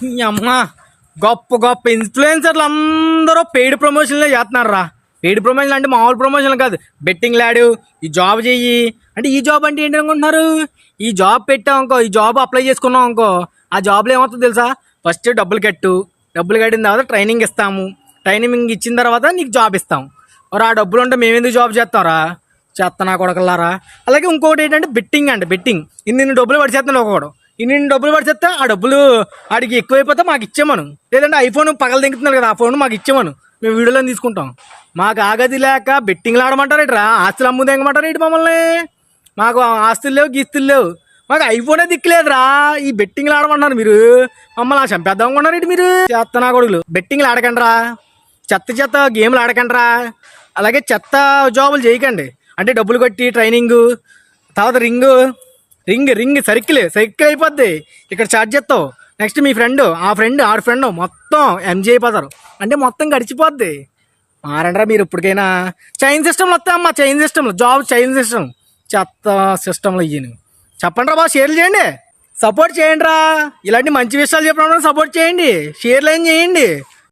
ఈ అమ్మ గొప్ప గొప్ప ఇన్ఫ్లుయెన్సర్లు అందరూ పెయిడ్ ప్రమోషన్లే చేస్తున్నారు రా. పెయిడ్ ప్రమోషన్ అంటే మామూలు ప్రమోషన్లు కాదు. బెట్టింగ్ లాడు, ఈ జాబ్ చెయ్యి అంటే ఈ జాబ్ అంటే ఏంటి అనుకుంటున్నారు? ఈ జాబ్ పెట్టాం అనుకో, ఈ జాబ్ అప్లై చేసుకున్నాం అనుకో, ఆ జాబ్లో ఏమవుతుందో తెలుసా? ఫస్ట్ డబ్బులు కట్టిన తర్వాత ట్రైనింగ్ ఇస్తాము. ట్రైనింగ్ ఇచ్చిన తర్వాత నీకు జాబ్ ఇస్తాం. మరి ఆ డబ్బులు ఉంటే మేము ఎందుకు జాబ్ చేస్తాంరా? చేస్తానా కొడకల్లారా. అలాగే ఇంకొకటి ఏంటంటే బెట్టింగ్ అండి. బెట్టింగ్ ఇన్ని డబ్బులు పడిచేస్తాను ఒకడు, ఇన్ని డబ్బులు పడిచేస్తే ఆ డబ్బులు ఆడికి ఎక్కువైపోతే మాకు ఇచ్చేమను. లేదంటే ఐఫోన్ పగల దింకుతున్నారు కదా, ఆ ఫోన్ మాకు ఇచ్చేమను, మేము వీడియోలో తీసుకుంటాం. మాకు ఆగది లేక బెట్టింగ్లు ఆడమంటారు ఇట్రా, ఆస్తులు అమ్ము తెంగమంటారు ఇటు మమ్మల్ని. మాకు ఆస్తులు లేవు, గీస్తులు లేవు, మాకు ఐఫోనే దిక్కులేదురా. ఈ బెట్టింగ్లు ఆడమన్నారు మీరు, మమ్మల్ని చంపేద్దాం అనుకున్నారు ఇటు మీరు. చేస్తనా కొడుకులు బెట్టింగ్లు ఆడకండిరా, చెత్త గేమ్లు ఆడకండిరా, అలాగే చెత్త జాబులు చేయకండి. అంటే డబ్బులు కట్టి ట్రైనింగు, తర్వాత రింగ్ సర్కిల్ అయిపోద్ది. ఇక్కడ చార్జ్ చేస్తావు, నెక్స్ట్ మీ ఫ్రెండ్ ఆడి ఫ్రెండ్ మొత్తం ఎంజాయ్ అయిపోతారు. అంటే మొత్తం గడిచిపోద్ది. మారండ్రా మీరు ఇప్పటికైనా. చైన్ సిస్టమ్లు వస్తాయమ్మా, చైన్ సిస్టమ్లు, జాబ్ చైన్ సిస్టమ్, చెత్త సిస్టమ్లు ఇయ్యను. చెప్పండి రా బాబు, షేర్లు చేయండి, సపోర్ట్ చేయండి రా. ఇలాంటి మంచి విషయాలు చెప్పడం సపోర్ట్ చేయండి, షేర్లు ఏం చేయండి.